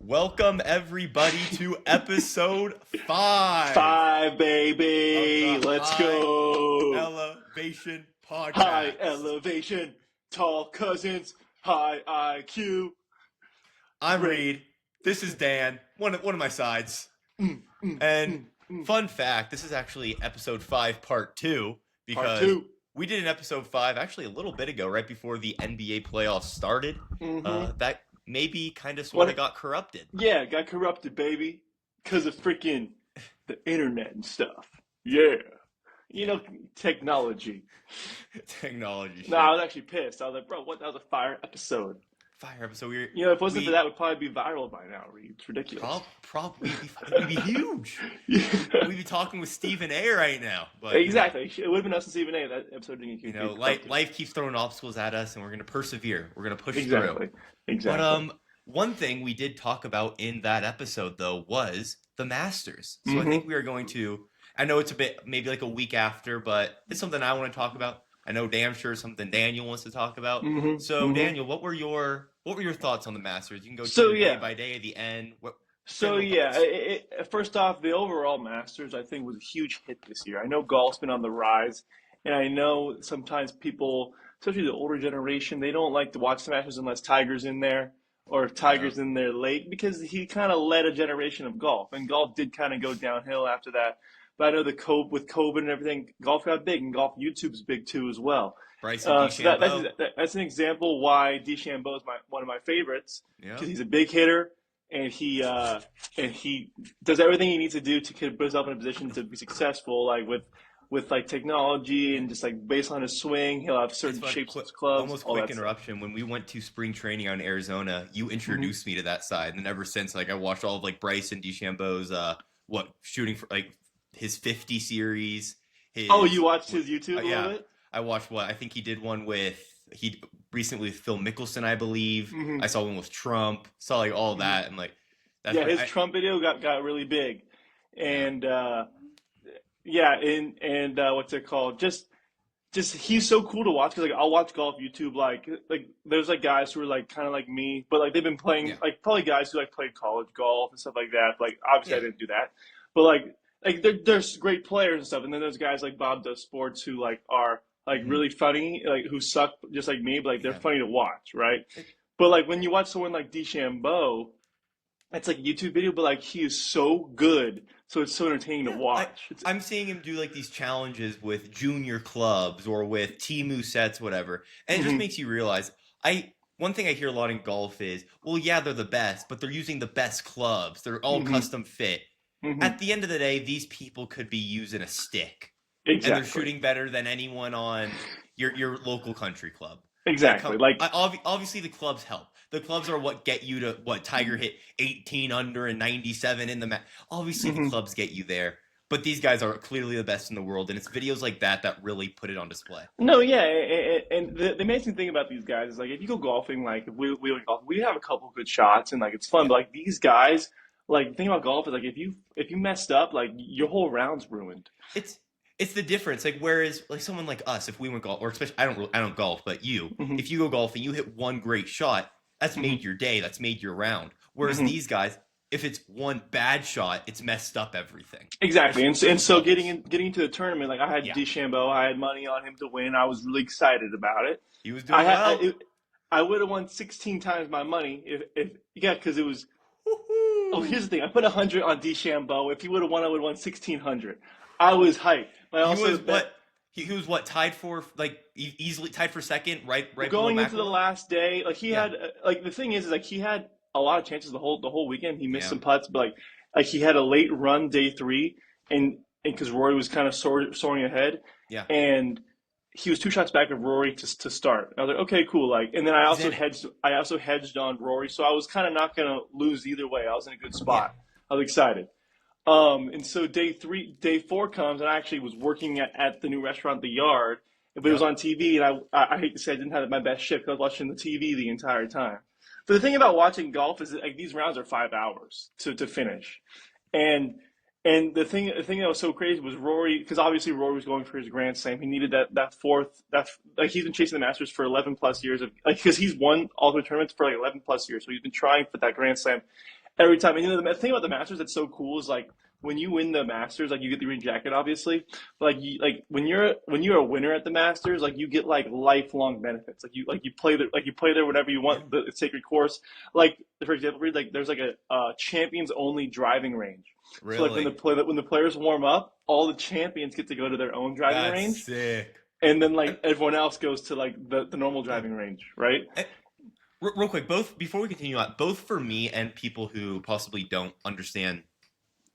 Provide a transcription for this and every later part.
Welcome everybody to episode 5 Five, of baby. the Let's High go. Elevation High Podcast. elevation, tall cousins, high IQ. I'm Great. Reed. This is Dan, one of my sides. Mm, mm, And mm, mm. fun fact, this is actually episode 5 part 2 Part because two. we did an episode 5 actually a little bit ago, right before the NBA playoffs started. That maybe kind of sort of What? got corrupted. Yeah, got corrupted, baby. Because of freaking the internet and stuff. Yeah. You know, technology. Technology shit. No, I was actually pissed. I was like, bro, what? That was a fire episode. Fire episode. If If it wasn't for that, it would probably be viral by now, Reed. It's ridiculous. Probably we'd be huge. We'd be talking with Stephen A right now. But Exactly. It would have been us and Stephen A. That episode didn't get life keeps throwing obstacles at us, and we're gonna persevere. We're gonna push Exactly. through. Exactly. But one thing we did talk about in that episode though was the Masters. So I think we are going to. I know it's a bit maybe like a week after, but it's something I want to talk about. I know damn sure something Daniel wants to talk about. So Daniel, what were your thoughts on the Masters? You can go day by day, the end. First off, the overall Masters I think was a huge hit this year. I know golf's been on the rise, and I know sometimes people, especially the older generation, they don't like to watch the Masters unless Tiger's in there or if Tiger's in there late because he kind of led a generation of golf, and golf did kind of go downhill after that. But I know with COVID and everything, golf got big, and golf YouTube's big too as well. Bryson So DeChambeau. that's an example why DeChambeau is one of my favorites because he's a big hitter and he does everything he needs to do to put himself in a position to be successful. Like with like technology and just like based on his swing, he'll have certain shapes of clubs. Almost quick interruption. When we went to spring training out in Arizona, you introduced me to that side, and ever since, like I watched all of like Bryson DeChambeau's shooting for like his 50 series. You watched his YouTube a little bit? I watched I think he did one he recently with Phil Mickelson, I believe. I saw one with Trump. Saw like all that and like that's his Trump video got really big, and what's it called? Just he's so cool to watch because like I'll watch golf YouTube like there's like guys who are like kind of like me, but like they've been playing like probably guys who like played college golf and stuff like that. But, like obviously I didn't do that, but like there's great players and stuff, and then there's guys like Bob Does Sports who like are like really funny, like who suck just like me, but like they're funny to watch, right? But like when you watch someone like DeChambeau, it's like a YouTube video, but like he is so good, so it's so entertaining to watch. I'm seeing him do like these challenges with junior clubs or with Temu sets, whatever, and it just makes you realize. One thing I hear a lot in golf is, well, yeah, they're the best, but they're using the best clubs. They're all custom fit. At the end of the day, these people could be using a stick. Exactly. And they're shooting better than anyone on your local country club. Exactly. Obviously, the clubs help. The clubs are what get you to what Tiger hit 18 under and 97 in the match. Obviously, the clubs get you there. But these guys are clearly the best in the world, and it's videos like that really put it on display. No, yeah, and the amazing thing about these guys is like if you go golfing, like if we golf, we have a couple good shots and like it's fun. But like these guys, like the thing about golf is like if you messed up, like your whole round's ruined. It's the difference. Like whereas like someone like us, if we went golf, or especially I don't golf, but if you go golfing, you hit one great shot, that's made your day, that's made your round. Whereas these guys, if it's one bad shot, it's messed up everything. Exactly, and so getting into the tournament, like I had DeChambeau, I had money on him to win. I was really excited about it. He was doing well. I would have won 16 times my money if because it was. Oh, here's the thing. I put 100 on DeChambeau. If he would have won, I would have won 1,600. I was hyped. He was tied for like easily tied for second, right going below into the last day. Like he had like the thing is like he had a lot of chances the whole weekend. He missed some putts, but like he had a late run day 3, and because Rory was kind of soaring ahead, and he was 2 shots back of Rory to start. I was like, okay, cool. Like, and then I also hedged on Rory, so I was kind of not gonna lose either way. I was in a good spot. I was excited. And so day 4 comes, and I actually was working at the new restaurant, The Yard, but it was on TV, and I hate to say I didn't have my best shift. I was watching the TV the entire time. But the thing about watching golf is that, like, these rounds are 5 hours to finish, and the thing that was so crazy was Rory, because obviously Rory was going for his Grand Slam. He needed that fourth, like he's been chasing the Masters for 11 plus years because he's won all the tournaments for like 11 plus years. So he's been trying for that Grand Slam. every time. And the thing about the Masters that's so cool is like when you win the Masters, like you get the green jacket, obviously. But like when you're a winner at the Masters, like you get like lifelong benefits. Like you play there, like you play there whenever you Yeah. want. The sacred course. Like for example, like there's like a champions only driving range. So like Really? when the players warm up, all the champions get to go to their own driving That's range, sick. and then like And everyone else goes to like the normal yeah. driving range, right? And real quick, both before we continue on, both for me and people who possibly don't understand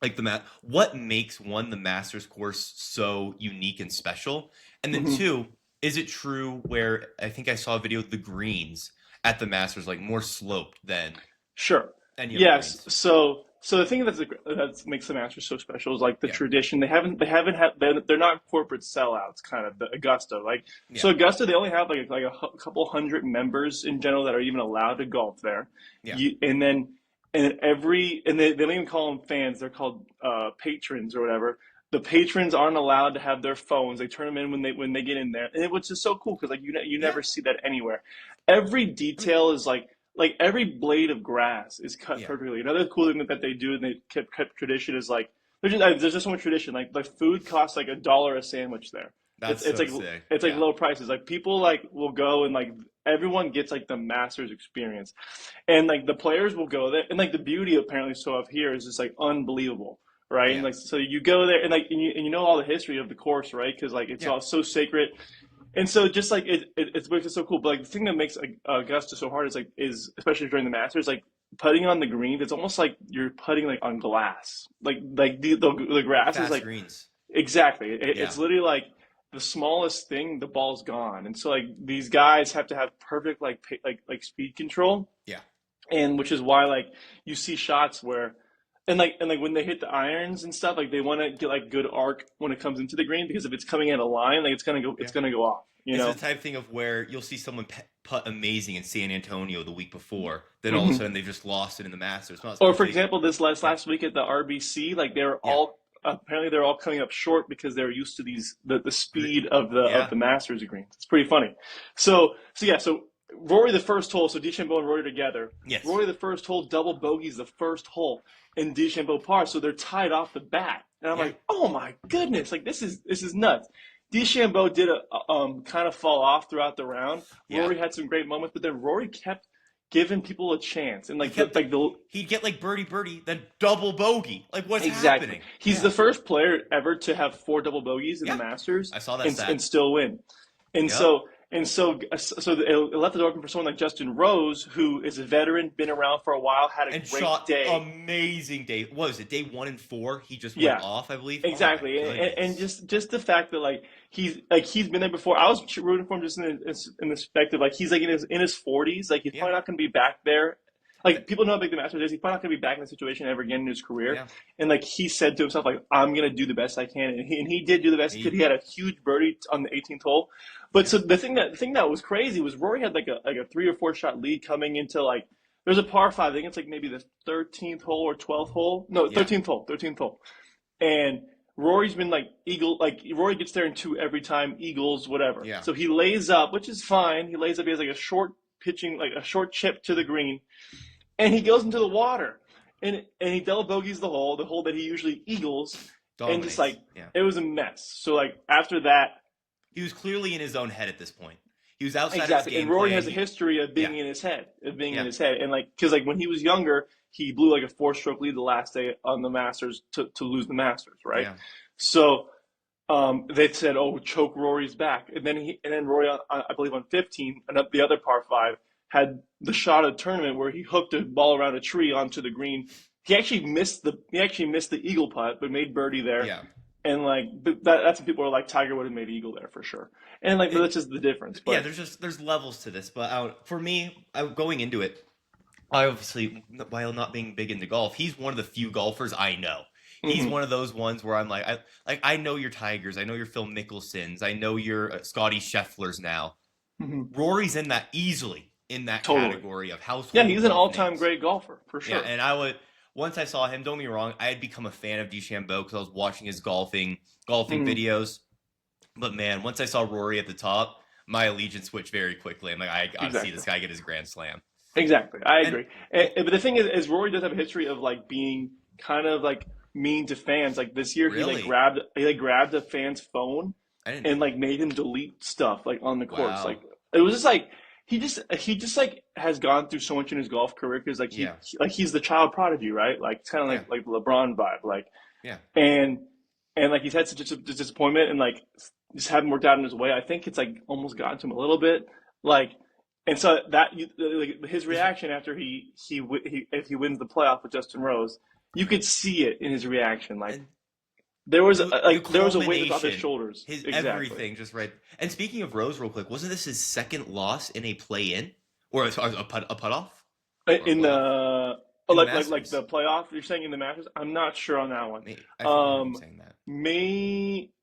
like what makes one the Masters course so unique and special, and then Hmm. two, is it true where I think I saw a video of the greens at the Masters like more sloped than Sure. any other Yes. greens? So the thing that makes the Masters so special is like the Yeah, tradition. They haven't had they're not corporate sellouts kind of the Augusta like yeah, so Augusta they only have couple hundred members in general that are even allowed to golf there. yeah, They don't even call them fans. They're called patrons or whatever. The patrons aren't allowed to have their phones. They turn them in when they get in there, and which is so cool because like you yeah. never see that anywhere. Every I mean, detail is like every blade of grass is cut yeah, perfectly. Another cool thing that they do and they kept tradition is like there's just so much tradition. Like the food costs like $1 a sandwich there. that's It's so like sick. it's like Yeah, low prices. Like people like will go and like everyone gets like the Masters experience, and like the players will go there. And like the beauty apparently so of here is just like unbelievable, right? And yeah, like so you go there and like and you know all the history of the course, right? Because like it's yeah, all so sacred. And so just like it makes it so cool. But like the thing that makes Augusta so hard is especially during the Masters, like putting on the greens. It's almost like you're putting like on glass. Like the grass is fast like greens. exactly. Yeah, It's literally like the smallest thing, the ball's gone. And so like these guys have to have perfect like speed control, yeah, and which is why like you see shots where and like when they hit the irons and stuff, like they want to get like good arc when it comes into the green because if it's coming at a line, like it's yeah. gonna go off, you It's the know. type thing of where you'll see someone putt amazing in San Antonio the week before, then all of a Hmm. sudden they've just lost it in the Masters. Not Or because for they, example, this last yeah, last week at the RBC, like they're yeah, all apparently they're all coming up short because they're used to the Gr- speed of the yeah, Masters greens. It's pretty funny. So Rory the first hole, so DeChambeau and Rory together. yes, Rory the first hole double bogeys the first hole, and DeChambeau par, so they're tied off the bat. And I'm yeah, like, oh my goodness, like this is nuts. DeChambeau did a kind of fall off throughout the round. yeah. Rory had some great moments, but then Rory kept giving people a chance, and He like kept the he'd get like birdie birdie, then double bogey. Like what's exactly. happening? He's Yeah, the first player ever to have four double bogeys in the yeah. Masters I saw that and stat. still win. And Yep. so it left the door open for someone like Justin Rose, who is a veteran, been around for a while, had a And great shot day. amazing day. What was it? Day 1 and 4. He just went Yeah, off, I believe. Oh my exactly. And goodness. just the fact that like he's been there before. I was rooting for him just in the perspective like he's like in his 40s. Like he's Yeah, probably not going to be back there. Like people know how big the Masters is. He's probably not going to be back in the situation ever again in his career. yeah. And like he said to himself, like I'm going to do the best I can, and he did do the best he could. He, He had a huge birdie on the 18th hole. But yeah, so the thing that was crazy was Rory had like a 3 or 4 shot lead coming into like there's a par five. I think it's like maybe the 13th hole or 12th hole. No, yeah, 13th hole. And Rory's been like Rory gets there in two every time, eagles, whatever. yeah. So he lays up, which is fine. He lays up, he has like a short pitching, like a short chip to the green, and he goes into the water. And he double bogeys the hole that he usually eagles, and just Dominates. like Yeah. it was a mess. So like after that, He was clearly in his own head at this point. He was outside of his exactly. And game Rory plan. has a history of Yeah, being in his head, yeah, and like because like when he was younger, he blew like a 4 stroke lead the last day on the Masters to lose the Masters, right? yeah, So they said, "Oh, choke Rory's back," and then Rory, I believe on 15, and the other par five had the shot of the tournament where he hooked a ball around a tree onto the green. He actually missed the eagle putt, but made birdie there. yeah. And like that's when people are like Tiger would have made eagle there for sure. And like but It, that's just the difference. yeah, But there's levels to this, but for me, going into it, I obviously, while not being big into golf, he's one of the few golfers I know. He's mhm, one of those ones where I'm I know your Tigers, I know your Phil Mickelsons, I know your Scotty Schefflers now. mhm, Rory's in that easily in that totally. category of Yeah, household he's an golf all-time names. great golfer for Yeah, sure. and I would once I saw him. Don't get me wrong, I had become a fan of DeChambeau because I was watching his golfing Mhm, videos. But man, once I saw Rory at the top, my allegiance switched very quickly. I'm like, I gotta see exactly. this guy get his grand slam. Exactly, I And agree. But the thing is Rory does have a history of like being kind of like mean to fans. Like this year, really, he like grabbed a fan's phone I didn't know and like that. made him delete stuff like on the course. Like Wow. it was just like he just like has gone through so much in his golf career because like Yeah. like he's the child prodigy, right? Like kind of Yeah. like the LeBron vibe, like Yeah. and like he's had such a disappointment and like just haven't worked out in his way. I think it's like almost gotten to him a little bit, like, and so that like his His reaction after he if he wins the playoff with Justin Rose, you right. could see it in his reaction. Like And the there was a weight off his culmination, shoulders. his Exactly. everything just right. And speaking of Rose, real quick, wasn't this his second loss in a play-in or a putt off or a In playoff the in the like Masters? the playoff, you're saying in the Masters? I'm not sure on that one. I remember him Um, saying that.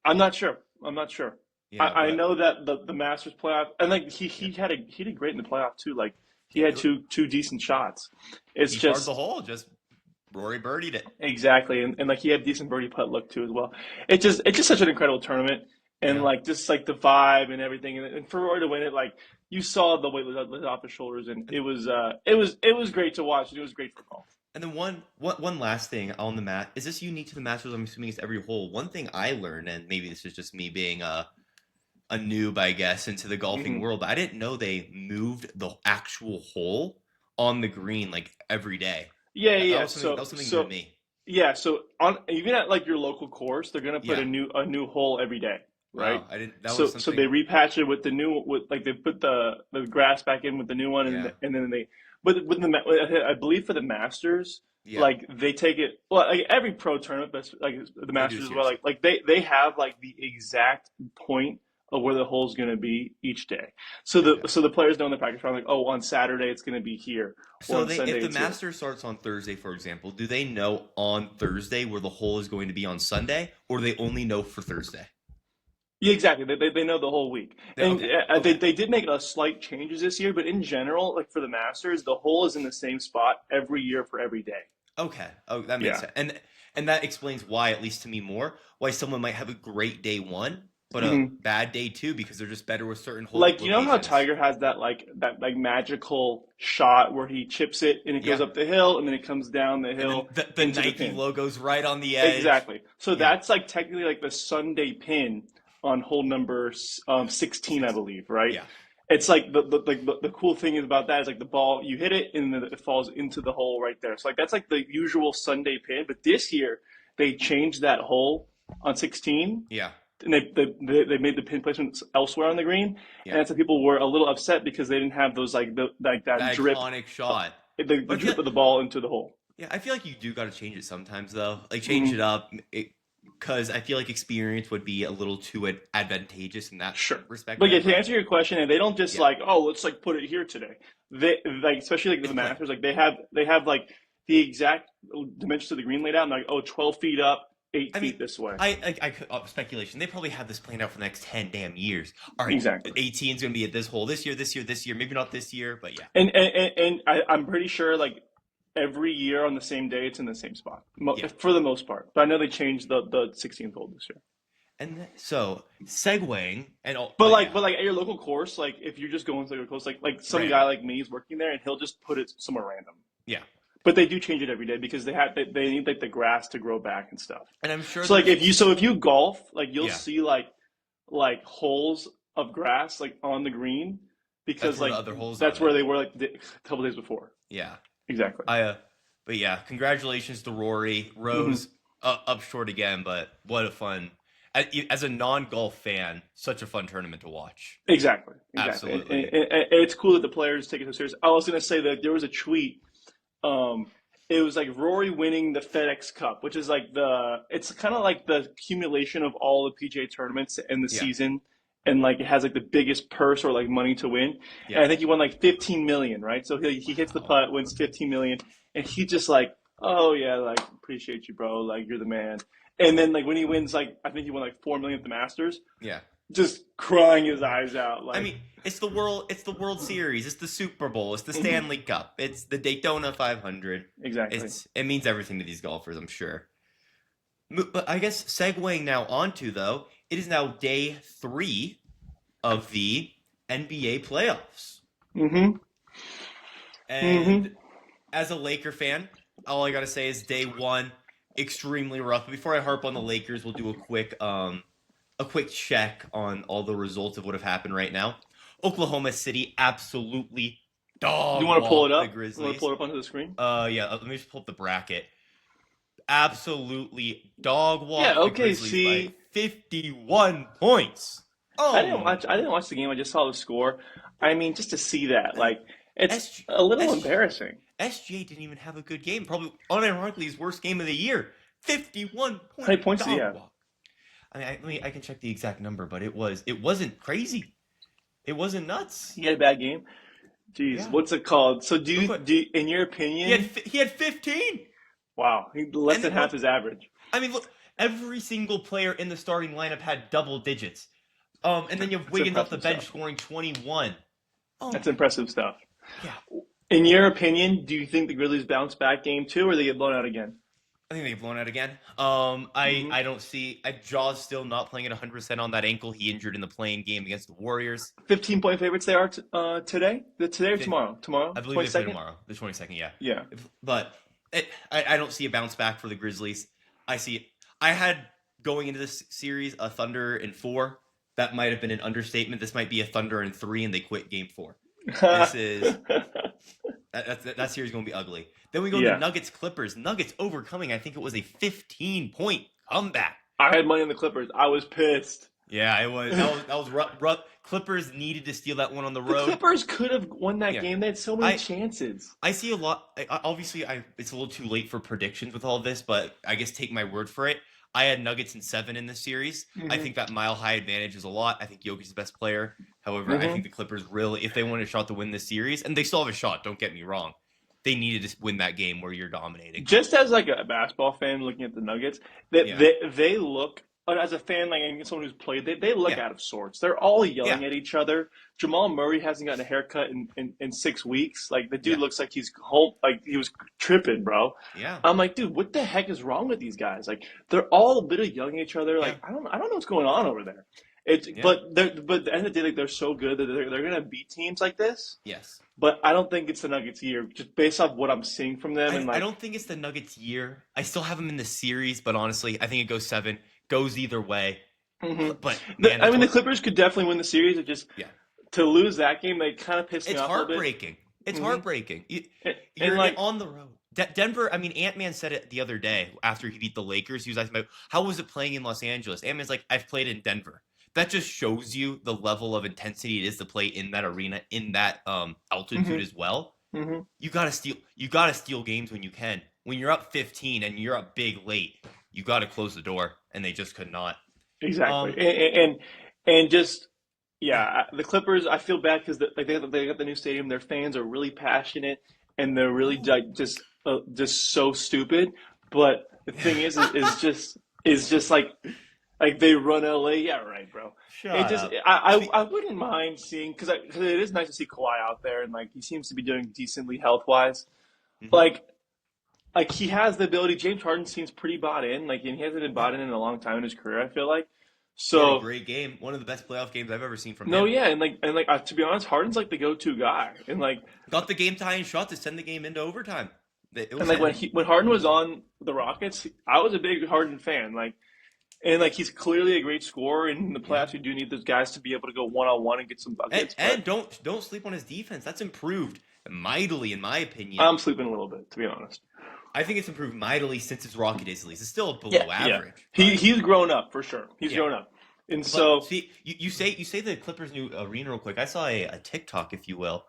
I'm not sure. I'm not sure. Yeah, I but know that the Masters playoff and like yeah, he did great in the playoff too. Like he yeah. had two decent shots. It's He charred the just hole. Just Rory birdied it. exactly and like he had decent birdie putt luck too as well. It's just such an incredible tournament and Yeah. like just like the vibe and everything and for Roy to win it like you saw the weight lift off his shoulders and And, it was great to watch and it was great for golf. and then one last thing on the mat. Is this unique to the Masters? I'm assuming it's every hole. One thing I learned, and maybe this is just me being a noob, I guess, into the golfing Hmm. world, but I didn't know they moved the actual hole on the green like every day. Yeah, That yeah. was something that was something new to me. Yeah, so on even at like your local course, they're gonna put Yeah. a new hole every day, right? Wow. I didn't. That was So they something. repatch it with the new with like they put the grass back in with the new one Yeah. and then they but with I believe for the Masters Yeah. like they take it well like every pro tournament but like the They do Masters as well seriously. like they have like the exact point of where the hole's going to be each day. Okay. So the players know in the practice round like oh on Saturday it's going to be here or So on they, if Sunday the it's here. Master starts on Thursday, for example, do they know on Thursday where the hole is going to be on Sunday, or do they only know for Thursday? Yeah, exactly. They know the whole week, and Okay. Okay. they did make a slight changes this year, but in general, like for the Masters, the hole is in the same spot every year for every day. Okay. Oh, that makes Yeah. sense. And that explains why, at least to me, more why someone might have a great day one, but a Hmm. bad day two because they're just better with certain hole Like you know how locations. Tiger has that like magical shot where he chips it and it goes Yeah. up the hill and then it comes down the And then hill the into the Nike pin. logo's right on the edge. Exactly. So Yeah. that's like technically like the Sunday pin on hole number 16, I Six. believe, right? Yeah. It's like the cool thing about that is like the ball you hit it and then it falls into the hole right there. So like that's like the usual Sunday pin, but this year they changed that hole on 16 Yeah. and they made the pin placement elsewhere on the green, and Yeah. that's why people were a little upset because they didn't have those like the like that That drip iconic shot. the But I feel, drip of the ball into the hole. yeah, I feel like you do got to change it sometimes, though. Like change it Hmm. up, because I feel like experience would be a little too advantageous in that Sure. respect. But yeah, There, to but answer your question, and they don't just yeah, like, oh, let's like put it here today. They like, especially like it's the planned. Masters, like they have like the exact dimensions of the green laid out, and like, oh, 12 feet up, eight I mean, feet this way. I could speculation. They probably have this planned out for the next 10 damn years. All right, Exactly. 18 is going to be at this hole this year, this year, this year. Maybe not this year, but yeah, And I'm pretty sure like every year on the same day, it's in the same spot yeah. for the most part. But I know they changed the 16th hole this year. And so segueing and all, yeah, But like at your local course, like if you're just going to your course, like some guy random, like me is working there and he'll just put it somewhere random. yeah. But they do change it every day because they need like the grass to grow back and stuff. And I'm sure So like there's if you golf, like you'll yeah. see like holes of grass like on the green That's because where like the other holes are that's where then. they were like a couple days before. Yeah. Exactly. But yeah, congratulations to Rory Hmm. Rose, up short again, but what a fun. As a non-golf fan, such a fun tournament to watch. Exactly. Exactly. Absolutely. And it's cool that the players take it so serious. I was gonna say that there was a tweet. Um, it was like Rory winning the FedEx Cup, which is like it's kind of like the accumulation of all the PGA tournaments in the Yeah. season, and like it has like the biggest purse or like money to win. And Yeah. I think he won like 15 million, right? So he hits the Wow. putt, wins 15 million, and he just like, oh yeah, like appreciate you, bro, like you're the man. And then like when he wins, like I think he won like 4 million at the Masters, Yeah. just crying his eyes out, I like mean, it's the World Series, it's the Super Bowl, it's the mhm, Stanley Cup, it's the Daytona 500. exactly. It means everything to these golfers, I'm sure. But I guess segueing now onto though, it is now day 3 of the NBA playoffs. Hmm. And as a Laker fan, all I gotta say is day one, extremely rough. But before I harp on the Lakers, we'll do a quick check on all the results of what have happened right now. Oklahoma City absolutely Do you dog want to pull it walked the up? You want to Grizzlies. pull it up onto the screen? Yeah, let me just pull up the bracket. Absolutely dog Yeah. walked the Okay. Grizzlies by See, 51 points. I Oh didn't my watch. I didn't watch the game. I just saw the score. I mean, just to see that, God. like, it's SG, a little embarrassing. SGA didn't even have a good game. Probably unironically his worst game of the year. 51 How point many points did he dog have? walk. I can check the exact number, but it wasn't crazy. It wasn't nuts. He had a bad game. Jeez, Yeah. what's it called? So Look what in your opinion, he had 15. wow, less And than then half look, his average. I mean look, every single player in the starting lineup had double digits. And then you have That's Wiggins off the impressive bench stuff. scoring 21. Oh That's my, impressive stuff. yeah. In your opinion, do you think the Grizzlies bounce back game two, or they get blown out again? I think they get blown out again. Hmm I don't see. Jaw's still not playing at 100% on that ankle he injured in the playing game against the Warriors. 15-point favorites they are today. Today or Fif- tomorrow? Tomorrow, I believe twenty they play second. tomorrow, the 22nd. Yeah, Yeah. but I don't see a bounce back for the Grizzlies. I had going into this series a Thunder in 4. That might have been an understatement. This might be a Thunder in 3, and they quit Game 4. This is that series is going to be ugly. Then we go to Yeah. Nuggets Clippers. Nuggets overcoming. I think it was a 15-point comeback. I had money on the Clippers. I was pissed. Yeah, it was. That was rough. Clippers needed to steal that one on the The road. Clippers could have won that Yeah. game. They had so many I chances. I see a lot. Obviously, it's a little too late for predictions with all this, but I guess take my word for it. I had Nuggets in 7 in this series. I Hmm think that mile high advantage is a lot. I think Jokic is the best player. However, I hmm think the Clippers really, if they want a shot to win this series, and they still have a shot, don't get me wrong, they needed to win that game where you're dominating. Just as like a basketball fan looking at the Nuggets, that Yeah, they look as a fan, like and someone who's played, they look yeah, out of sorts. They're all yeah, yelling at each other. Jamal Murray hasn't gotten a haircut in 6 weeks. Like the dude yeah, looks like he's home, like he was tripping, bro. yeah, I'm like, dude, what the heck is wrong with these guys? Like they're all a bit of yelling at each other. yeah, Like I don't know what's going on over there. It's yeah, but at the end of the day, like they're so good that they're gonna beat teams like this. yes. But I don't think it's the Nuggets year, just based off what I'm seeing from them and I like. don't think it's the Nuggets' year. I still have them in the series, but honestly, I think it goes 7. Goes either way. hmm But man, I the mean, the Clippers could definitely win the series. It just yeah, to lose that game, they kind of pissed me it's off a little bit. heartbreaking. It's Hmm heartbreaking. And You're like, on the road. Denver. I mean, Ant Man said it the other day after he beat the Lakers. He was asking about how was it playing in Los Angeles. Ant Man's like, I've played in Denver. That just shows you the level of intensity it is to play in that arena in that altitude hmm as well. hmm You gotta steal. You gotta steal games when you can. When you're up 15 and you're up big late, you gotta close the door, and they just could not. exactly. Um, And just yeah, yeah, the Clippers. I feel bad because like they got the new stadium. Their fans are really passionate and they're really no, like just so stupid. But the thing is just like they run LA. Yeah, right, bro. It shut just up. I Spe- I wouldn't mind seeing because it is nice to see Kawhi out there and like he seems to be doing decently health wise. Mhm. Like he has the ability. James Harden seems pretty bought in. Like and he hasn't been Yeah. bought in a long time in his career. I feel like He had a so. great game. One of the best playoff games I've ever seen from No, him. yeah, and like to be honest, Harden's like the go-to guy, and like Got the game tying shot to send the game into overtime. It and was like him. when Harden It was was him. on the Rockets, I was a big Harden fan. Like and like he's clearly a great scorer, and in the Yeah. playoffs, you do need those guys to be able to go one-on-one and get some And, buckets. But and don't sleep on his defense. That's improved mightily, in my opinion. I'm sleeping a little bit, to be honest. I think it's improved mightily since his Rocky days. At least it's still Yeah, below yeah. average, He but he's grown up for sure. He's yeah. grown up, and But so see, you say the Clippers' new arena real quick. I saw a TikTok, if you will,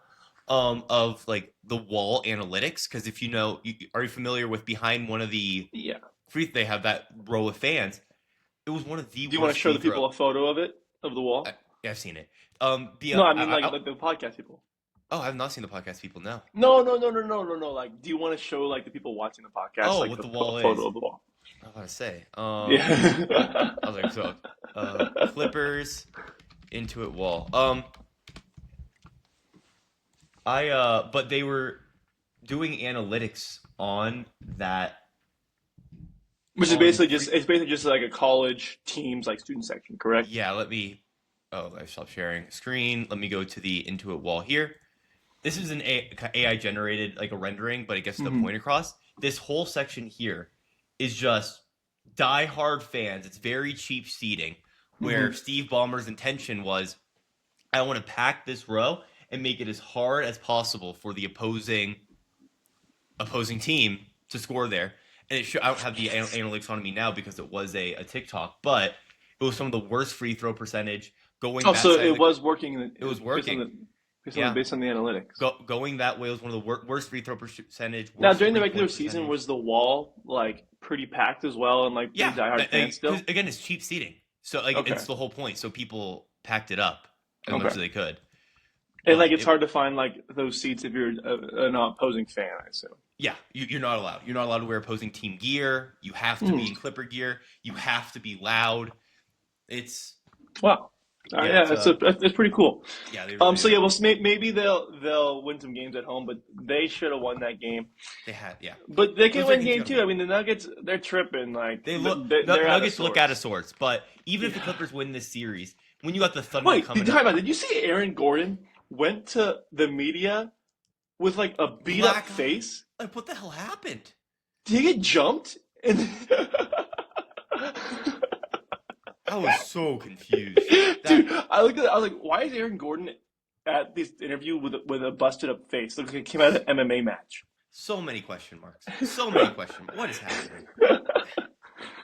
of like the wall analytics. Because if you know, are you familiar with behind one of the yeah. free? They have that row of fans. It was one of the Do you want to worst show free the people throw. a photo of it of the wall? Yeah, I've seen it. No, I mean like the podcast people. Oh, I've not seen the podcast people now. No. Like, do you want to show like the people watching the podcast Oh, like what the the wall is. photo of the wall? I was about to say. Yeah. I was like, so, Clippers, Intuit wall. But they were doing analytics on that Which is on basically free. it's basically just like a college teams like student section, correct? Yeah, let me. Oh, I stopped sharing screen. Let me go to the Intuit wall here. this is an AI generated like a rendering, but it gets the Mm-hmm. point across. This whole section here is just die-hard fans. It's very cheap seating, where Mm-hmm. Steve Ballmer's intention was, I want to pack this row and make it as hard as possible for the opposing team to score there. And I don't have the analytics on me now because it was a TikTok, but it was some of the worst free throw percentage going Oh, that so side. it was working. It was working. Based on the analytics. Going that way was one of the worst free throw percentage. Now, during the regular season, was the wall like pretty packed as well, and like pretty diehard fans still? Again, it's cheap seating, so like it's the whole point. So people packed it up as much as they could. And like it's hard to find like those seats if you're an opposing fan, I assume. Yeah, you're not allowed. You're not allowed to wear opposing team gear. You have to be in Clipper gear. You have to be loud. It's wow. It's pretty cool. Yeah. So yeah, well, maybe they'll win some games at home, but they should have won that game. They had, yeah. But they can win game too. I mean, the Nuggets, they're tripping. Like Nuggets look out of sorts. But even if the Clippers win this series, when you got the Thunder coming, did you see Aaron Gordon went to the media with like a beat up face? Like, what the hell happened? Did he get jumped? I was so confused. Dude, I looked at it, I was like, why is Aaron Gordon at this interview with a busted up face? Looks like he came out of an MMA match. So many question marks. So many question marks. What is happening?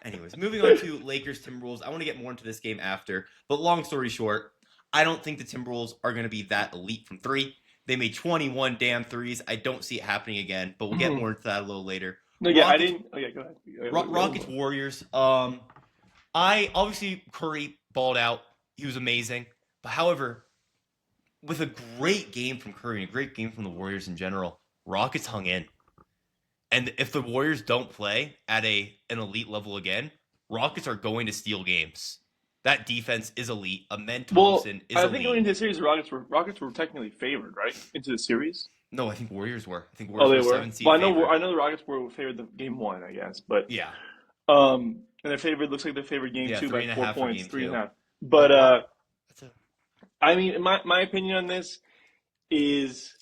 Anyways, moving on to Lakers Timberwolves. I want to get more into this game after, but long story short, I don't think the Timberwolves are going to be that elite from three. They made 21 damn threes. I don't see it happening again, but we'll get more into that a little later. No, yeah, Rockets, I didn't. Oh, yeah, go ahead. Rockets Warriors. Obviously Curry balled out. He was amazing. But however, with a great game from Curry and a great game from the Warriors in general, Rockets hung in. And if the Warriors don't play at an elite level again, Rockets are going to steal games. That defense is elite. Amen Thompson is elite. I think going into the series, Rockets were technically favored, right? Into the series? No, I think Warriors were. I think Warriors were 7-seed. Well, I know the Rockets were favored the game one, I guess, but yeah. And their favorite looks like their favorite game 2 by 4 points, 3.5. But I mean, my opinion on this is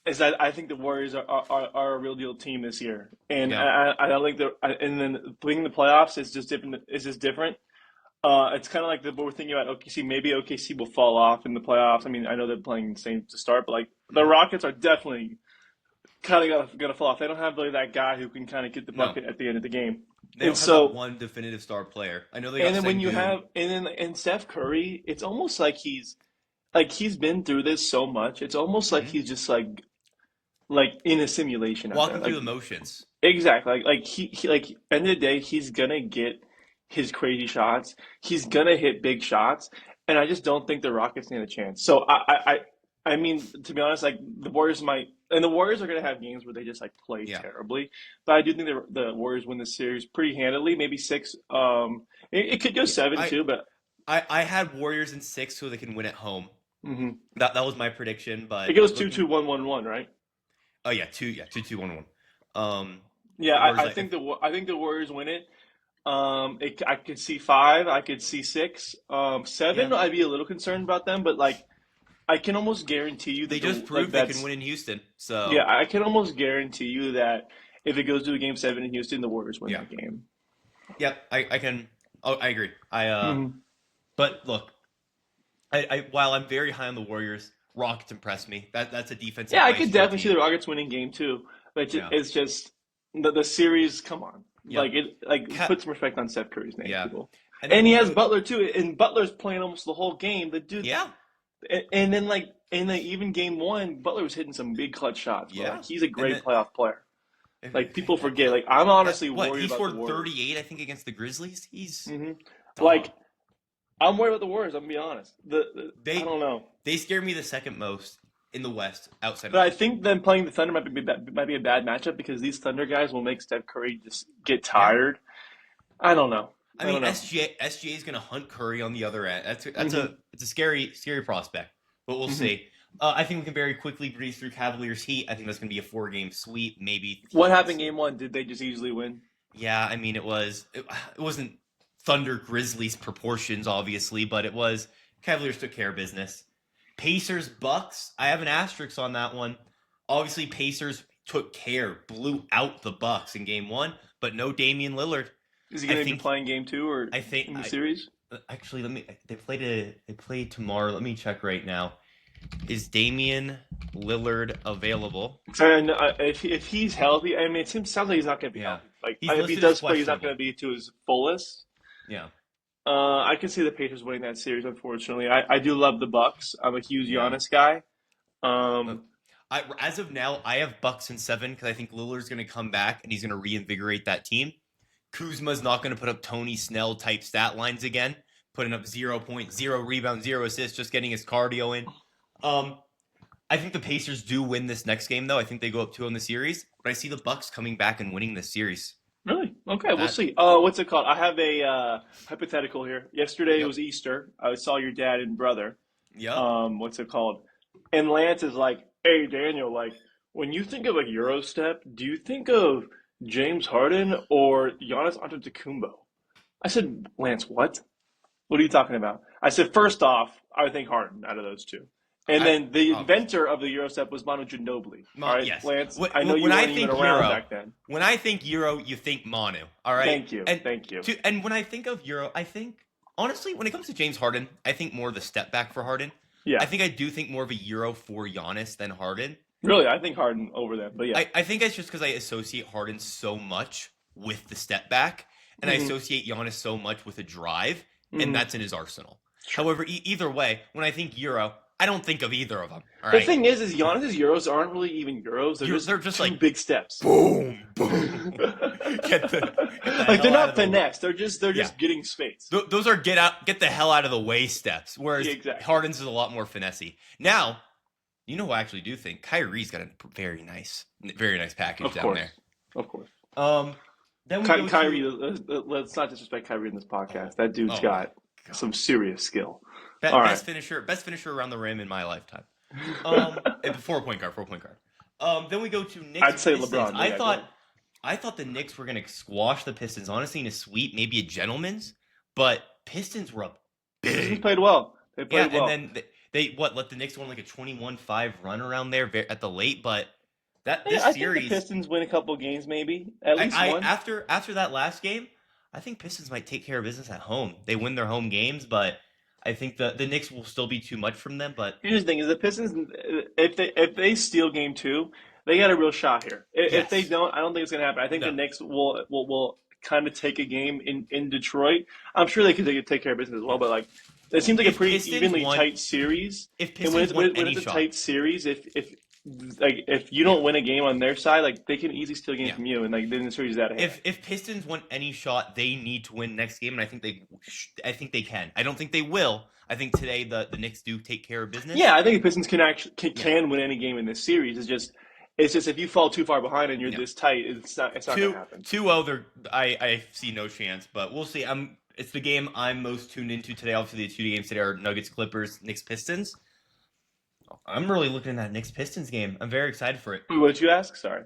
that I think the Warriors are a real deal team this year, and I don't think and then playing the playoffs is just different. It's kind of like we're thinking about OKC. Maybe OKC will fall off in the playoffs. I mean, I know they're playing the same to start, but like the Rockets are definitely kind of gonna fall off. They don't have really that guy who can kind of get the bucket at the end of the game. They don't have one definitive star player. I know they got and then when you have and Steph Curry, it's almost like he's been through this so much. It's almost like he's just like in a simulation. Walking through the motions. Exactly. Like he end of the day, he's gonna get his crazy shots. He's gonna hit big shots, and I just don't think the Rockets stand a chance. So I mean, to be honest, like the Warriors might, and the Warriors are gonna have games where they just like play terribly. But I do think the Warriors win the series pretty handily, maybe 6. It could go 7 too, but I had Warriors in 6 so they can win at home. Mm-hmm. That was my prediction, but it goes 2-2, 1-1-1, right? Oh yeah, 2-2-1-1. I think the Warriors win it. I could see 5. I could see 6. 7. I'd be a little concerned about them, but like I can almost guarantee you that they just proved they can win in Houston. So yeah, I can almost guarantee you that if it goes to a game 7 in Houston, the Warriors win that game. Yep, I can. Oh, I agree. But look, while I'm very high on the Warriors, Rockets impress me. That's a defensive. Yeah, I could definitely see the Rockets winning game 2, but it's just the series. Come on. Put some respect on Steph Curry's name, people. And he has Butler too, and Butler's playing almost the whole game. The dude, and then even game 1, Butler was hitting some big clutch shots. Bro. Like, he's a great playoff player. Like people forget. Like I'm honestly worried about the Warriors. He scored 38, I think, against the Grizzlies. He's like, I'm worried about the Warriors. I'm gonna be honest. I don't know. They scare me the second most in the West outside. But I think them playing the Thunder might be a bad matchup because these Thunder guys will make Steph Curry just get tired. I don't know. I mean, SGA is going to hunt Curry on the other end. It's a scary prospect, but we'll see. I think we can very quickly breeze through Cavaliers Heat. I think that's going to be a 4-game sweep, maybe. What happened game 1? Did they just easily win? Yeah, I mean, it wasn't Thunder Grizzlies proportions, obviously, but it was Cavaliers took care of business. Pacers Bucks. I have an asterisk on that one. Obviously, Pacers blew out the Bucks in Game 1, but no Damian Lillard. Is he going to be playing Game 2 or I think in the series? Actually, they play tomorrow. Let me check right now. Is Damian Lillard available? And if he's healthy, I mean, it sounds like he's not going to be healthy. Like if he does play, he's not going to be to his fullest. Yeah. I can see the Pacers winning that series. Unfortunately, I do love the Bucks. I'm a huge Giannis guy. As of now, I have Bucks in 7 because I think Lillard's going to come back and he's going to reinvigorate that team. Kuzma's not going to put up Tony Snell type stat lines again, putting up 0.0 rebounds, 0 assists, just getting his cardio in. I think the Pacers do win this next game, though. I think they go up 2 in the series, but I see the Bucks coming back and winning this series. Really? Okay, we'll see. What's it called? I have a hypothetical here. Yesterday was Easter. I saw your dad and brother. Yeah. What's it called? And Lance is like, "Hey, Daniel, like when you think of a Euro step, do you think of James Harden or Giannis Antetokounmpo?" I said, "Lance, what? What are you talking about?" I said, "First off, I would think Harden out of those two." And then the inventor of the Eurostep was Manu Ginobili. All right, yes. Lance, I know you weren't even around back then. When I think Euro, you think Manu. All right? Thank you. Thank you. And when I think of Euro, I think, honestly, when it comes to James Harden, I think more of the step back for Harden. Yeah. I do think more of a Euro for Giannis than Harden. Really? I think Harden over them, but yeah. I think it's just because I associate Harden so much with the step back, and I associate Giannis so much with a drive, and that's in his arsenal. However, either way, when I think Euro, I don't think of either of them. All right? The thing is Giannis's Euros aren't really even Euros. They're just two like big steps. Boom, boom. Get like they're not finesse. They're just getting space. Those are get the hell out of the way steps. Whereas Harden's is a lot more finessey. Now, you know who I actually do think Kyrie's got a very nice package down there. Of course. Then Kyrie. Let's not disrespect Kyrie in this podcast. That dude's got some serious skill. Best finisher around the rim in my lifetime. 4-point guard. Then we go to Knicks. I'd say Pistons. LeBron. I thought the Knicks were going to squash the Pistons, honestly, in a sweep, maybe a gentleman's, but Pistons were up big. Pistons played well. They played well. And then they let the Knicks win like a 21-5 run around there at the late, but this I series, think the Pistons win a couple games, maybe at least one. After that last game, I think Pistons might take care of business at home. They win their home games, but I think the Knicks will still be too much from them. But here's the thing: is the Pistons, if they steal Game 2, they got a real shot here. If they don't, I don't think it's going to happen. I think the Knicks will kind of take a game in Detroit. I'm sure they can take care of business as well, but like it seems like a pretty evenly tight series. If Pistons won any it's a shot, tight series, if you don't win a game on their side, like they can easily steal a game from you, and like then the series is out of hand. If Pistons want any shot, they need to win next game, and I think they can. I don't think they will. I think today the Knicks do take care of business. Yeah, I think the Pistons can win any game in this series. It's just if you fall too far behind and you're this tight, it's not going to happen. 2-0, I see no chance, but we'll see. It's the game I'm most tuned into today. Obviously, the 2 games today are Nuggets, Clippers, Knicks, Pistons. I'm really looking at that Knicks Pistons game. I'm very excited for it. What did you ask? Sorry.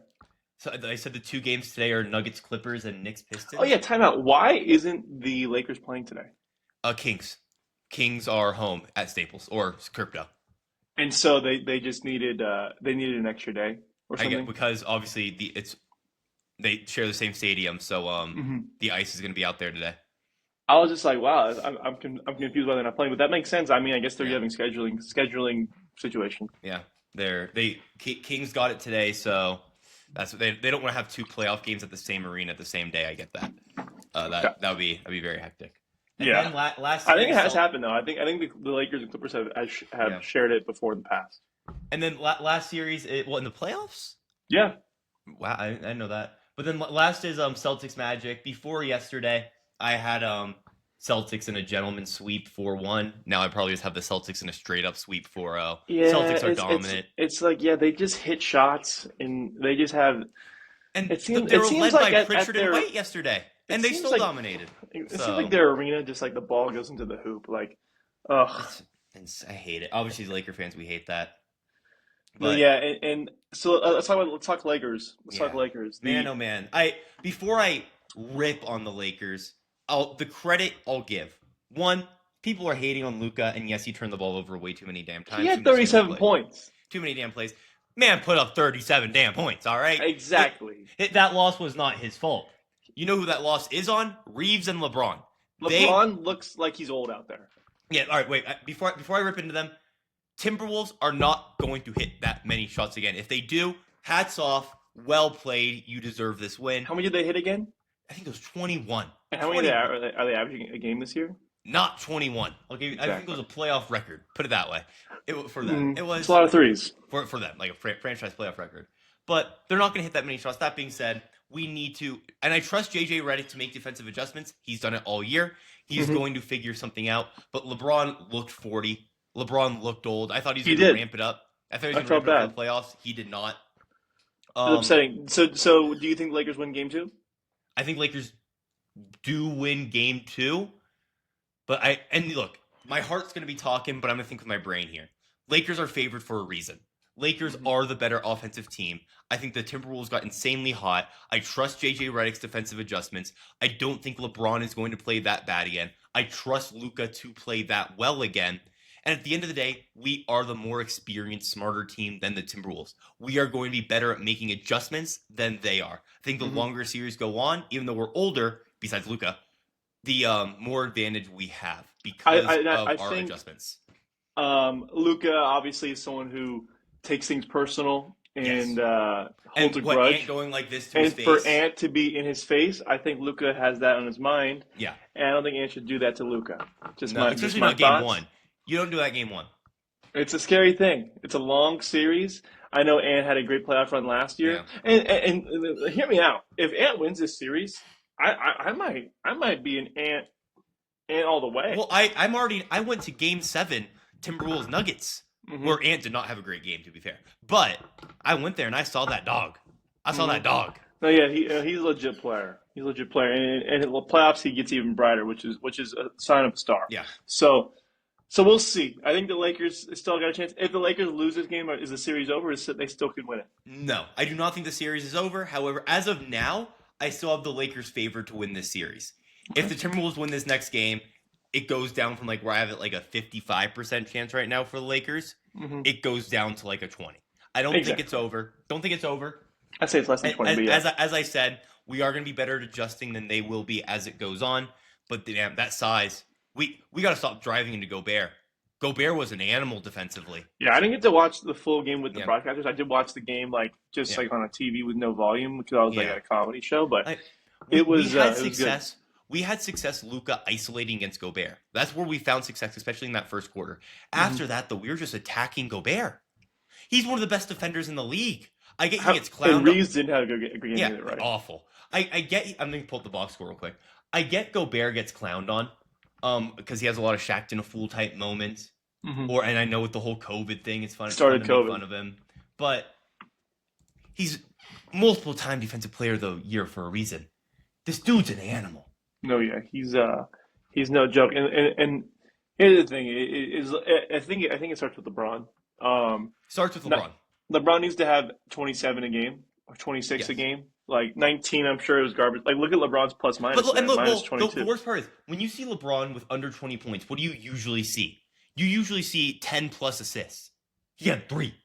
So I said the 2 games today are Nuggets, Clippers, and Knicks Pistons. Oh yeah, timeout. Why isn't the Lakers playing today? Kings. Kings are home at Staples or Crypto. And so they just needed an extra day or something. Because obviously they share the same stadium, so the ice is going to be out there today. I was just like, wow, I'm confused why they're not playing, but that makes sense. I mean, I guess they're having scheduling situation. Yeah, Kings got it today, so that's what they don't want to have 2 playoff games at the same arena at the same day. I get that. That would be very hectic. And then last I think it has happened though. I think the Lakers and Clippers have shared it before in the past. And then last series, in the playoffs? Yeah. Wow, I didn't know that. But then last is Celtics Magic. Before yesterday, I had Celtics in a gentleman's sweep 4-1. Now I probably just have the Celtics in a straight up sweep 4-0. Yeah, Celtics are dominant. It's like they just hit shots and they just have. And it seems they were led like by Pritchard and White yesterday, and they still dominated. It seems like their arena just like the ball goes into the hoop. Like, ugh. I hate it. Obviously, as Laker fans, we hate that. But yeah, and so let's talk Lakers. Let's talk Lakers. Man, oh man! Before I rip on the Lakers, the credit I'll give. One, people are hating on Luka, and yes, he turned the ball over way too many damn times. He had 37 points. Too many damn plays. Man put up 37 damn points, all right? Exactly. That loss was not his fault. You know who that loss is on? Reeves and LeBron. LeBron looks like he's old out there. Yeah, all right, wait. Before I rip into them, Timberwolves are not going to hit that many shots again. If they do, hats off. Well played. You deserve this win. How many did they hit again? I think it was 21. And how many are they averaging a game this year? Not 21. Exactly. I think it was a playoff record. Put it that way. For them, it was it's a lot of threes for them, like a franchise playoff record. But they're not going to hit that many shots. That being said, we need to, and I trust JJ Redick to make defensive adjustments. He's done it all year. He's going to figure something out. But LeBron looked 40. LeBron looked old. I thought he was going to ramp it up. I thought he was going to ramp it up for the playoffs. He did not. It's upsetting. So do you think the Lakers win game 2? I think Lakers do win game 2. But look, my heart's going to be talking, but I'm going to think with my brain here. Lakers are favored for a reason. Lakers are the better offensive team. I think the Timberwolves got insanely hot. I trust JJ Redick's defensive adjustments. I don't think LeBron is going to play that bad again. I trust Luka to play that well again. And at the end of the day, we are the more experienced, smarter team than the Timberwolves. We are going to be better at making adjustments than they are. I think the longer series go on, even though we're older, besides Luka, the more advantage we have because of our adjustments. Luka obviously is someone who takes things personal and holds a grudge. Ant going like this to his face. And for Ant to be in his face, I think Luka has that on his mind. Yeah. And I don't think Ant should do that to Luka. Especially not game 1. You don't do that game 1. It's a scary thing. It's a long series. I know Ant had a great playoff run last year. Yeah. And hear me out. If Ant wins this series, I might be an Ant all the way. Well, I went to game 7, Timberwolves Nuggets, where Ant did not have a great game, to be fair. But I went there and I saw that dog. That dog. No, yeah, he's a legit player. He's a legit player, and in the playoffs he gets even brighter, which is a sign of a star. Yeah. So we'll see. I think the Lakers still got a chance. If the Lakers lose this game, is the series over? Or they still could win it? No, I do not think the series is over. However, as of now, I still have the Lakers favored to win this series. Okay. If the Timberwolves win this next game, it goes down from where I have it a 55% chance right now for the Lakers. It goes down to a 20. I don't think it's over. Don't think it's over. I say it's less than 20. As I said, we are going to be better at adjusting than they will be as it goes on. But damn, that size, we got to stop driving into Gobert. Gobert was an animal defensively. Yeah, I didn't get to watch the full game with the broadcasters. I did watch the game on a TV with no volume because I was at a comedy show. But it was success. We had success, Luka isolating against Gobert. That's where we found success, especially in that first quarter. After that, though, we were just attacking Gobert. He's one of the best defenders in the league. I get he gets clowned. And Reeves didn't have a good game either, right? Awful. I get. I'm going to pull up the box score real quick. I get Gobert gets clowned on because he has a lot of Shaqtin' a Fool type moments. And I know with the whole COVID thing, it's fun to make fun of him. But he's multiple time defensive player of the year for a reason. This dude's an animal. No, yeah, he's no joke. And here's the thing: I think it starts with LeBron. Starts with LeBron. LeBron needs to have 27 a game or 26 a game. 19, I'm sure it was garbage. Look at LeBron's plus minus. Minus 22. The worst part is when you see LeBron with under 20 points. What do you usually see? You usually see 10 plus assists. He had 3.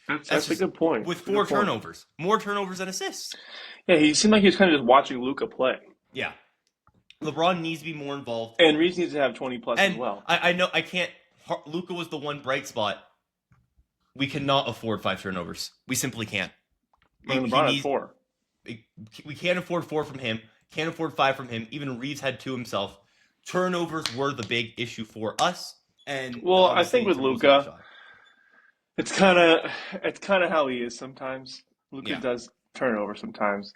That's a good point. With 4 turnovers, more turnovers than assists. Yeah, he seemed like he was kind of just watching Luka play. Yeah. LeBron needs to be more involved. And Reeves needs to have 20 plus as well. I know I can't. Luka was the one bright spot. We cannot afford 5 turnovers. We simply can't. LeBron had 4. We can't afford 4 from him. Can't afford 5 from him. Even Reeves had 2 himself. Turnovers were the big issue for us. And I think with Luka, it's kind of how he is sometimes. Luka does turn over sometimes.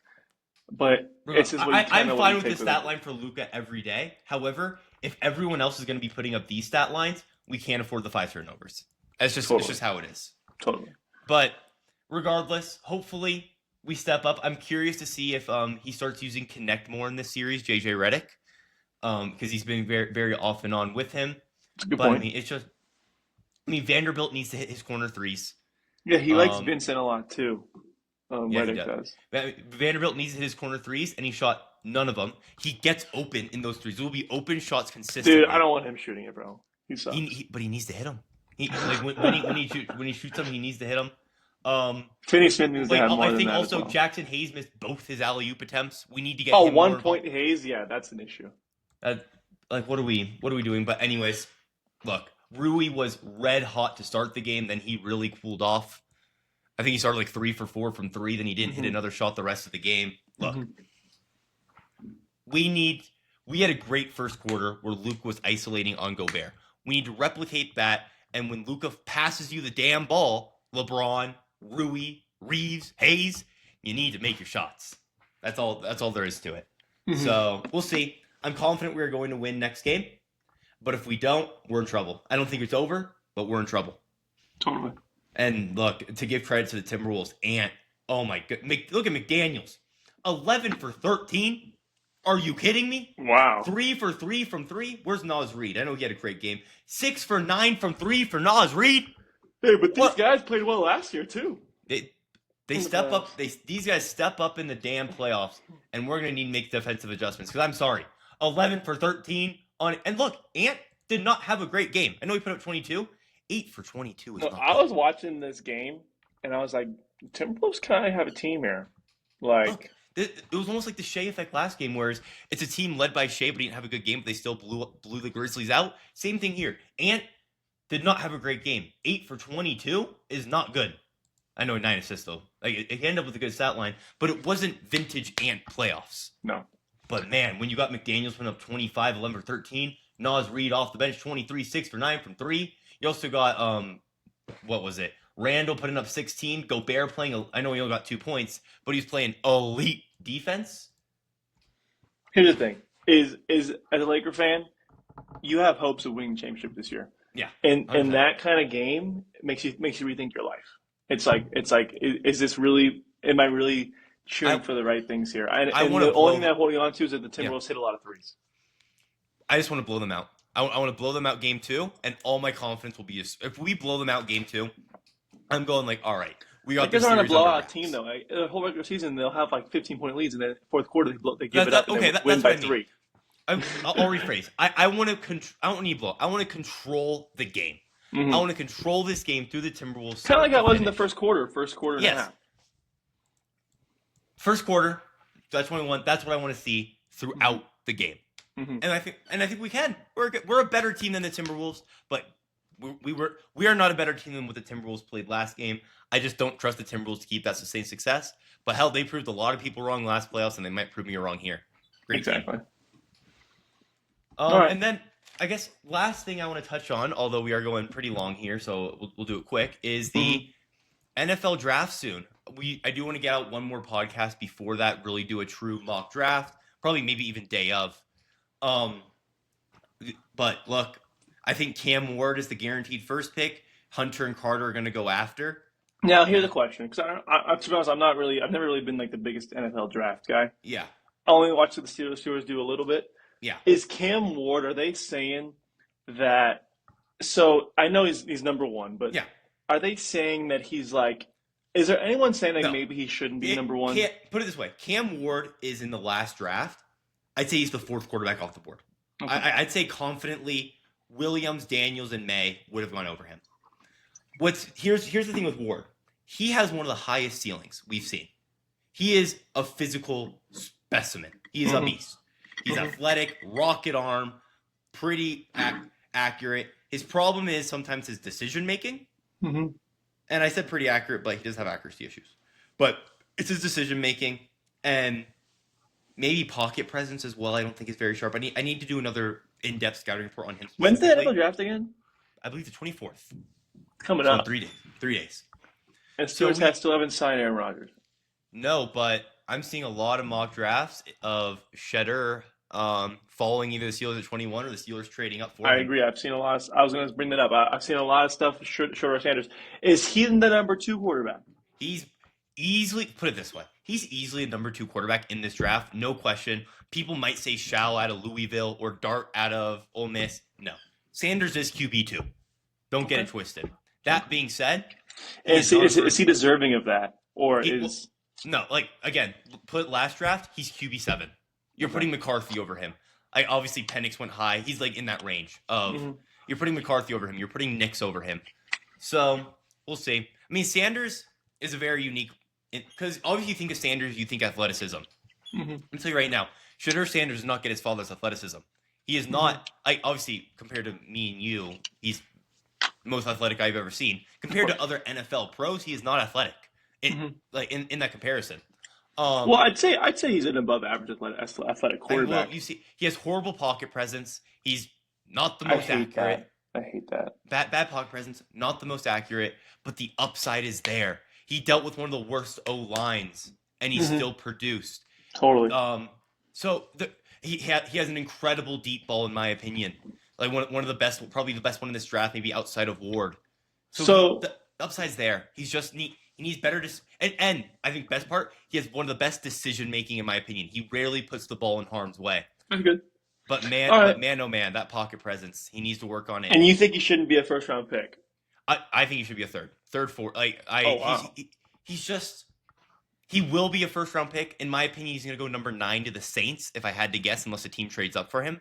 But it's just I'm fine with this stat line for Luka every day. However, if everyone else is going to be putting up these stat lines, we can't afford the 5 turnovers. It's just how it is. Totally. But regardless, hopefully we step up. I'm curious to see if he starts using Connect more in this series, JJ Redick, because he's been very, very off and on with him. That's a good point. I mean, Vanderbilt needs to hit his corner threes. Yeah, he likes Vincent a lot too. Yeah, he Reddick does. does. Vanderbilt needs to hit his corner threes, and he shot none of them. He gets open in those threes. There will be open shots consistently. Dude, I don't want him shooting it, bro. He sucks. But he needs to hit them. When he shoots them, he needs to hit them. Finney Smith needs to have more I than think that as also well. Jackson Hayes missed both his alley-oop attempts. We need to get Oh, him 1 more point Hayes, yeah, that's an issue. what are we doing? But anyways, look, Rui was red hot to start the game. Then he really cooled off. I think he started like 3 for 4 from 3. Then he didn't hit another shot the rest of the game. Look, we had a great first quarter where Luke was isolating on Gobert. We need to replicate that. And when Luka passes you the damn ball, LeBron, Rui, Reeves, Hayes, you need to make your shots. That's all there is to it. So we'll see. I'm confident we're going to win next game. But if we don't, we're in trouble. I don't think it's over, but we're in trouble. Totally. And look, to give credit to the Timberwolves, oh my god, look at McDaniels. 11 for 13? Are you kidding me? Wow. 3 for 3 from 3? Where's Naz Reid? I know he had a great game. 6 for 9 from 3 for Naz Reid? Hey, but these guys played well last year, too. They step up. These guys step up in the damn playoffs, and we're going to need to make defensive adjustments. Because I'm sorry. 11 for 13 on it. And look, Ant did not have a great game. I know he put up 22. 8 for 22 is not I good. was watching this game, and I was like, Timberwolves kind of have a team here. Like, look, it was almost like the Shea effect last game, where it's a team led by Shea, but he didn't have a good game, but they still blew the Grizzlies out. Same thing here. Ant did not have a great game. 8 for 22 is not good. I know 9 assists, though. Like, he ended up with a good stat line, but it wasn't vintage Ant playoffs. no. But, man, when you got McDaniels putting up 25, 11 for 13, Naz Reid off the bench, 23, 6 for 9 from 3. You also got, what was it? Randall putting up 16. Gobert playing, I know he only got 2 points, but he's playing elite defense. Here's the thing: is as a Laker fan, you have hopes of winning the championship this year. Yeah, and that kind of game makes you rethink your life. It's like, is this really? Am I really cheering for the right things here? And the only thing that I'm holding on to is that the Timberwolves hit a lot of threes. I just want to blow them out. I want to blow them out game 2, and all my confidence will be if we blow them out game 2. I'm going like, all right, we got this. They're not a blowout team though. Like, the whole regular season, they'll have like 15-point leads, and then fourth quarter they give it up and win by 3. I'll rephrase. I want to. I don't need blow. I want to control the game. I want to control this game through the Timberwolves. Kind of like that was in the first quarter and a half. First quarter, that's what I want. That's what I want to see throughout the game. And I think we can. We're a better team than the Timberwolves, but we are not a better team than what the Timberwolves played last game. I just don't trust the Timberwolves to keep that sustained success. But hell, they proved a lot of people wrong last playoffs, and they might prove me wrong here. Great exactly. Team. And then I guess last thing I want to touch on, although we are going pretty long here, so we'll do it quick, is the NFL draft soon. I do want to get out one more podcast before that, really do a true mock draft, probably maybe even day of. But look, I think Cam Ward is the guaranteed first pick. Hunter and Carter are going to go after. Now, here's the question, because to be honest, I've never really been like the biggest NFL draft guy. Yeah. I only watch the Steelers do a little bit. Yeah. Is Cam Ward, are they saying that, so I know he's number 1, but are they saying that he's like, is there anyone saying like maybe he shouldn't be number 1? Put it this way, Cam Ward is in the last draft. I'd say he's the 4th quarterback off the board. Okay. I'd say confidently Williams, Daniels, and May would have gone over him. Here's the thing with Ward. He has one of the highest ceilings we've seen. He is a physical specimen. He is a beast. He's athletic, rocket arm, pretty accurate. His problem is sometimes his decision making. And I said pretty accurate, but he does have accuracy issues. But it's his decision making and maybe pocket presence as well. I don't think it's very sharp. I need to do another in-depth scouting report on him. When's the NFL draft again? I believe the 24th. Coming up. 3 days. 3 days. And Steelers still haven't signed Aaron Rodgers. No, but I'm seeing a lot of mock drafts of Shedder following either the Steelers at 21 or the Steelers trading up for him. I agree. I've seen a lot. I was going to bring that up. I've seen a lot of stuff. Shedeur Sanders. Is he the number 2 quarterback? He's easily, put it this way, he's easily a number 2 quarterback in this draft. No question. People might say Shao out of Louisville or Dart out of Ole Miss. No. Sanders is QB2. Don't get it twisted. That being said, is he deserving of that? Or No, like again, put last draft, he's QB7. You're putting McCarthy over him. Obviously Penix went high. He's like in that range of you're putting McCarthy over him. You're putting Nix over him. So we'll see. I mean, Sanders is a very unique because obviously you think of Sanders, you think athleticism. I'll tell you right now, Shedeur Sanders does not get his father's athleticism. He is not. Obviously compared to me and you, he's the most athletic I've ever seen. Compared to other NFL pros, he is not athletic. In that comparison. Well, I'd say he's an above average athletic quarterback. Well, you see, he has horrible pocket presence. He's not the most accurate. I hate that. Bad pocket presence, not the most accurate, but the upside is there. He dealt with one of the worst O lines, and he still produced. Totally. He has an incredible deep ball, in my opinion. Like one of the best, probably the best one in this draft, maybe outside of Ward. So the upside's there. He's just neat. He needs better and I think best part, he has one of the best decision making in my opinion. He rarely puts the ball in harm's way. That's good. But man, oh man, that pocket presence, he needs to work on it. And you think he shouldn't be a first round pick? I think he should be a third, fourth. He will be a first round pick. In my opinion, he's gonna go number 9 to the Saints if I had to guess, unless a team trades up for him.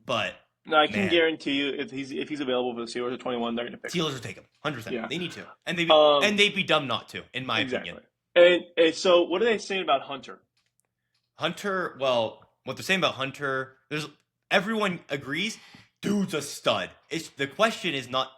But no, I can guarantee you, if he's available for the Steelers at 21, they're going to pick him. Steelers will take him, 100%. Yeah. They need to, and they'd be dumb not to, in my opinion. And so, what are they saying about Hunter? Hunter, well, what they're saying about Hunter, everyone agrees, dude's a stud. The question is not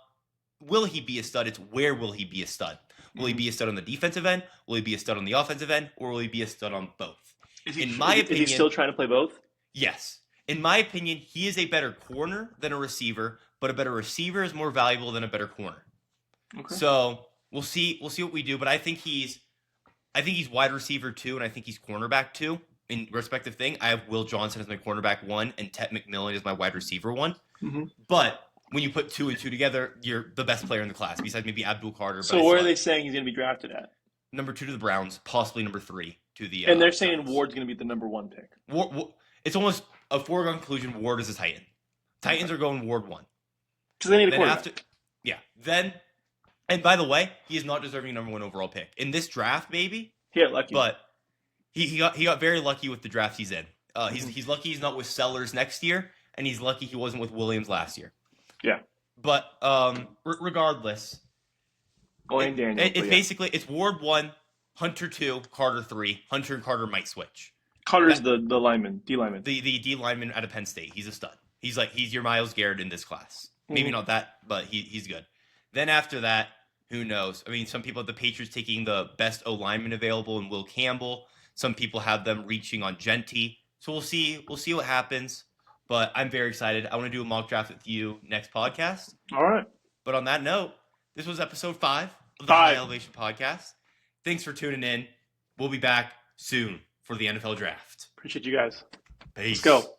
will he be a stud? It's where will he be a stud? Will he be a stud on the defensive end? Will he be a stud on the offensive end? Or will he be a stud on both? Is he still trying to play both? Yes. In my opinion, he is a better corner than a receiver, but a better receiver is more valuable than a better corner. Okay. So we'll see what we do, but I think he's wide receiver 2, and I think he's cornerback 2 in respective thing. I have Will Johnson as my cornerback 1, and Ted McMillan as my wide receiver 1. But when you put 2 and 2 together, you're the best player in the class, besides maybe Abdul Carter. So where are they saying he's going to be drafted at? Number 2 to the Browns, possibly number 3 to the. And they're saying Browns. Ward's going to be the number 1 pick. It's almost a foregone conclusion. Ward is a Titan. Titans are going Ward 1. Because they need a quarterback. And by the way, he is not deserving number 1 overall pick in this draft. Maybe he got lucky, but he got very lucky with the draft he's in. He's lucky he's not with Sellers next year, and he's lucky he wasn't with Williams last year. Yeah. But regardless, basically it's Ward 1, Hunter 2, Carter 3. Hunter and Carter might switch. Carter's the lineman, D lineman. The D lineman out of Penn State. He's a stud. He's your Myles Garrett in this class. Maybe not that, but he's good. Then after that, who knows? I mean, some people have the Patriots taking the best O lineman available in Will Campbell. Some people have them reaching on Genty. So we'll see what happens. But I'm very excited. I want to do a mock draft with you next podcast. All right. But on that note, this was episode 5 of the High Elevation Podcast. Thanks for tuning in. We'll be back soon for the NFL Draft. Appreciate you guys. Peace. Let's go.